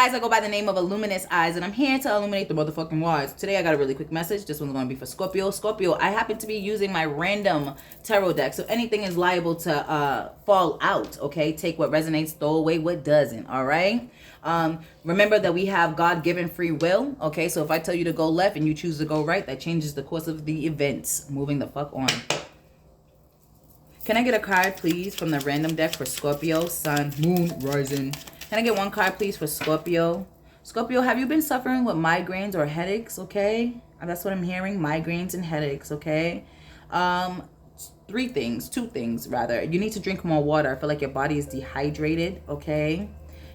guys, I go by the name of Illuminous Eyes, and I'm here to illuminate the motherfucking wise. Today, I got a really quick message. This one's going to be for Scorpio. Scorpio, I happen to be using my random tarot deck, so anything is liable to fall out, okay? Take what resonates, throw away what doesn't, all right? Remember that we have God-given free will, okay? So if I tell you to go left and you choose to go right, that changes the course of the events. Moving the fuck on. Can I get a card, please, from the random deck for Scorpio, Sun, Moon, Rising? Can I get one card, please, for Scorpio? Scorpio, have you been suffering with migraines or headaches, okay? That's what I'm hearing, migraines and headaches, okay? Two things, rather. You need to drink more water. I feel like your body is dehydrated, okay?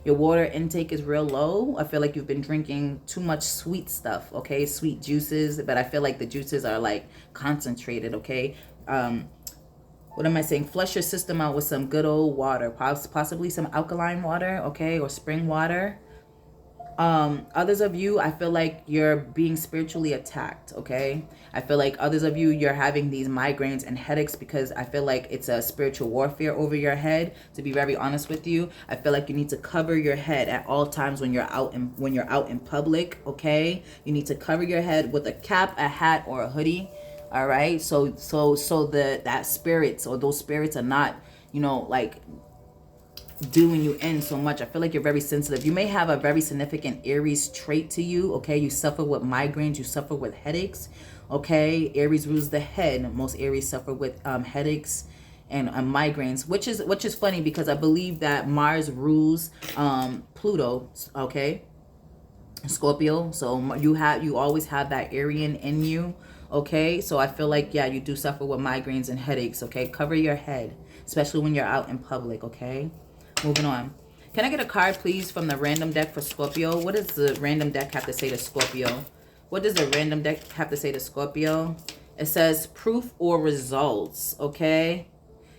Your water intake is real low. I feel like you've been drinking too much sweet stuff, okay? Sweet juices, but I feel like the juices are, like, concentrated, okay? What am I saying? Flush your system out with some good old water, possibly some alkaline water, okay, or spring water. Others of you, I feel like you're being spiritually attacked, okay? I feel like others of you, you're having these migraines and headaches because I feel like it's a spiritual warfare over your head. To be very honest with you, I feel like you need to cover your head at all times when you're out in public, okay? You need to cover your head with a cap, a hat, or a hoodie. All right, so that spirits or those spirits are not, you know, like doing you in so much. I feel like you're very sensitive. You may have a very significant Aries trait to you, okay? You suffer with migraines, you suffer with headaches, okay? Aries rules the head. Most Aries suffer with headaches and migraines, which is funny because I believe that Mars rules Pluto, okay? Scorpio, so you always have that Aryan in you, okay? So I feel like, yeah, you do suffer with migraines and headaches, okay? Cover your head, especially when you're out in public, okay? Moving on. Can I get a card, please, from the random deck for Scorpio? What does the random deck have to say to Scorpio? What does the random deck have to say to Scorpio? It says proof or results, okay?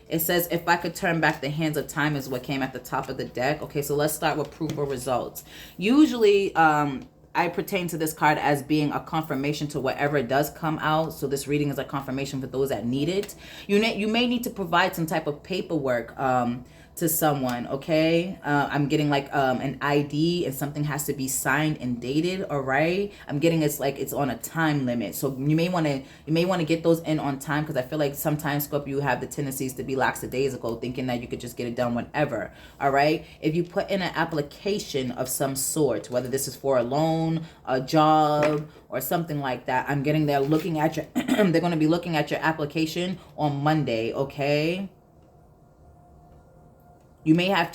It says, if I could turn back the hands of time is what came at the top of the deck. Okay, so let's start with proof or results. Usually, I pertain to this card as being a confirmation to whatever does come out. So this reading is a confirmation for those that need it. You may need to provide some type of paperwork to someone, okay? I'm getting like an ID and something has to be signed and dated, all right? I'm getting it's like it's on a time limit. So you may want to get those in on time because I feel like sometimes, Scorpio, you have the tendencies to be lackadaisical, thinking that you could just get it done whenever, all right? If you put in an application of some sort, whether this is for a loan, a job, or something like that, I'm getting they're looking at your they're going to be looking at your application on Monday, okay? You may have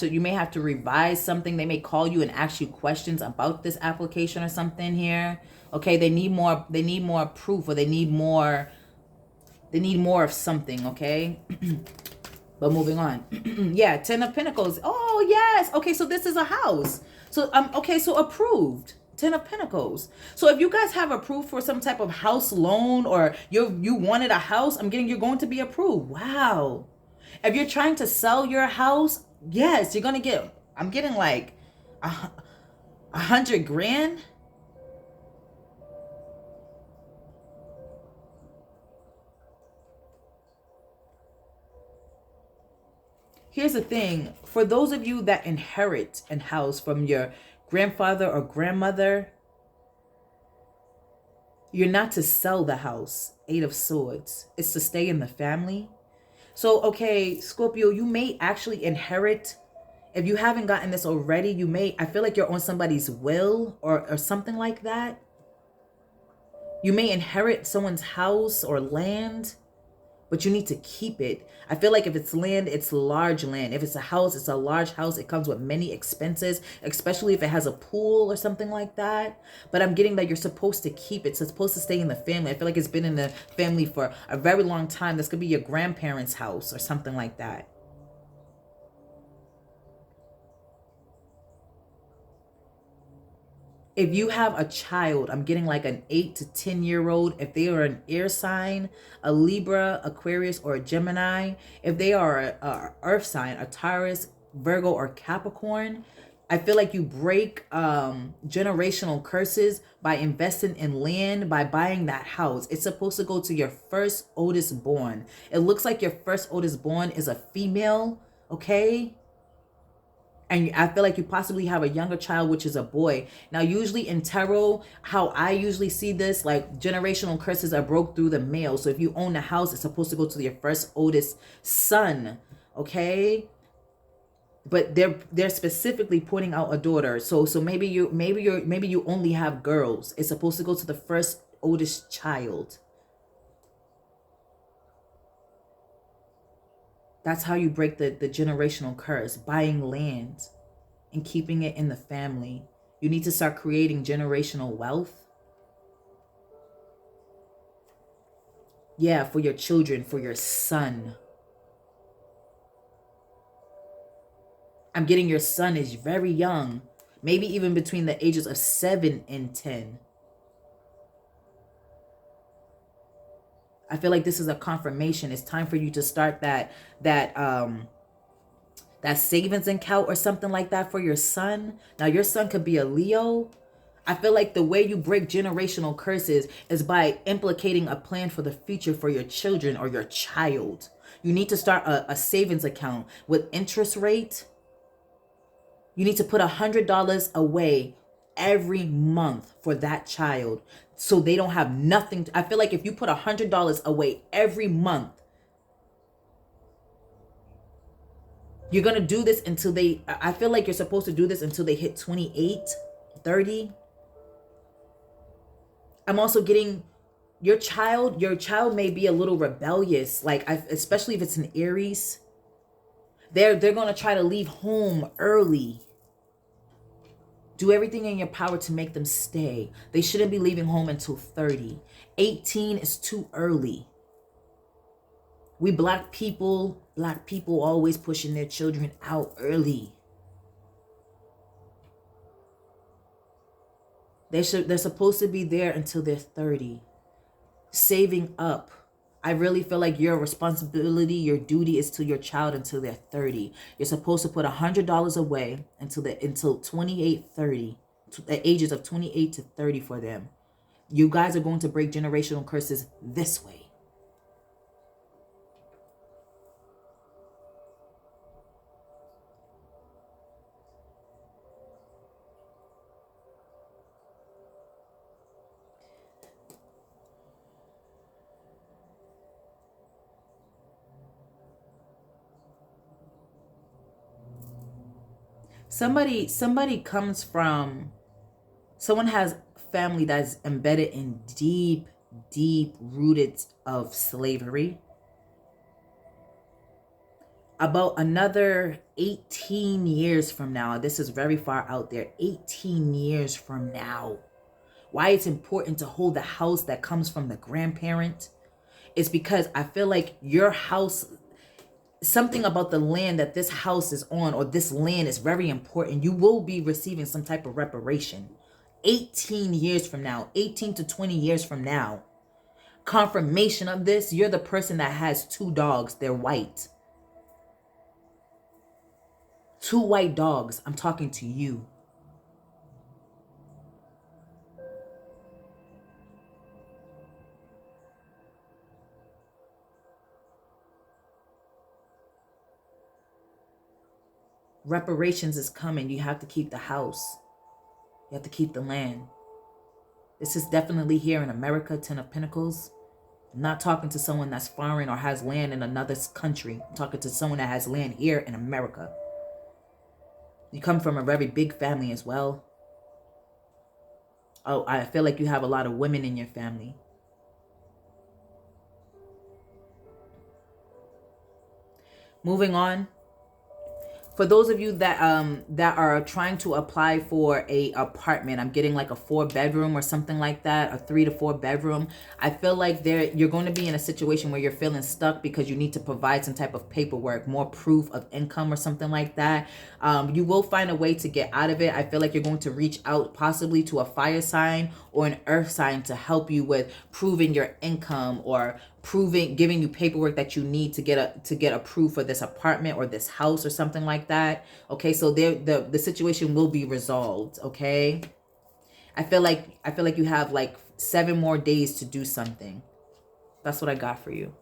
to revise something. They may call you and ask you questions about this application or something here. Okay, they need more proof, or they need more of something, okay? But moving on. Yeah, 10 of Pentacles. Oh, yes. Okay, so this is a house. So okay, so approved. 10 of Pentacles. So if you guys have approved for some type of house loan, or you wanted a house, I'm getting you're going to be approved. Wow. If you're trying to sell your house, yes, you're gonna get, I'm getting like 100 grand. Here's the thing, for those of you that inherit a house from your grandfather or grandmother, you're not to sell the house. 8 of Swords. It's to stay in the family. So, okay, Scorpio, you may actually inherit, if you haven't gotten this already, I feel like you're on somebody's will or something like that. You may inherit someone's house or land, but you need to keep it. I feel like if it's land, it's large land. If it's a house, it's a large house. It comes with many expenses, especially if it has a pool or something like that. But I'm getting that you're supposed to keep it. So it's supposed to stay in the family. I feel like it's been in the family for a very long time. This could be your grandparents' house or something like that. If you have a child, I'm getting like an 8 to 10-year-old. If they are an air sign, a Libra, Aquarius, or a Gemini. If they are a earth sign, a Taurus, Virgo, or Capricorn, I feel like you break generational curses by investing in land, by buying that house. It's supposed to go to your first oldest born. It looks like your first oldest born is a female, okay? And I feel like you possibly have a younger child, which is a boy. Now, usually in tarot, how I usually see this, like generational curses are broke through the male. So if you own the house, it's supposed to go to your first oldest son, okay? But they're specifically pointing out a daughter. So maybe you only have girls. It's supposed to go to the first oldest child. That's how you break the generational curse, buying land and keeping it in the family. You need to start creating generational wealth. Yeah, for your children, for your son. I'm getting your son is very young, maybe even between the ages of 7 and 10. I feel like this is a confirmation. It's time for you to start that savings account or something like that for your son. Now, your son could be a Leo. I feel like the way you break generational curses is by implicating a plan for the future for your children or your child. You need to start a savings account with interest rate. You need to put $100 away every month for that child so they don't have nothing. I feel like if you put $100 away every month, you're going to do this until I feel like you're supposed to do this until they hit 28, 30. I'm also getting your child may be a little rebellious, like especially if it's an Aries. They're going to try to leave home early. Do everything in your power to make them stay. They shouldn't be leaving home until 30. 18 is too early. We black people always pushing their children out early. They're supposed to be there until they're 30. Saving up. I really feel like your responsibility, your duty is to your child until they're 30. You're supposed to put $100 away until 28, 30, the ages of 28 to 30 for them. You guys are going to break generational curses this way. Someone has family that's embedded in deep rooted of slavery. About another 18 years from now, this is very far out there, 18 years from now, why it's important to hold the house that comes from the grandparent is because I feel like your house, something about the land that this house is on or this land is very important. You will be receiving some type of reparation 18 years from now, 18 to 20 years from now. Confirmation of this, you're the person that has 2 dogs. They're white. 2 white dogs. I'm talking to you. Reparations is coming. You have to keep the house. You have to keep the land. This is definitely here in America, 10 of Pentacles. I'm not talking to someone that's foreign or has land in another country. I'm talking to someone that has land here in America. You come from a very big family as well. Oh, I feel like you have a lot of women in your family. Moving on. For those of you that are trying to apply for a apartment, I'm getting like a 4-bedroom or something like that, a 3 to 4 bedroom. I feel like you're going to be in a situation where you're feeling stuck because you need to provide some type of paperwork, more proof of income or something like that. You will find a way to get out of it. I feel like you're going to reach out possibly to a fire sign or an earth sign to help you with proving your income or giving you paperwork that you need to get approved for this apartment or this house or something like that. Okay, so the situation will be resolved. Okay, I feel like you have like 7 more days to do something. That's what I got for you.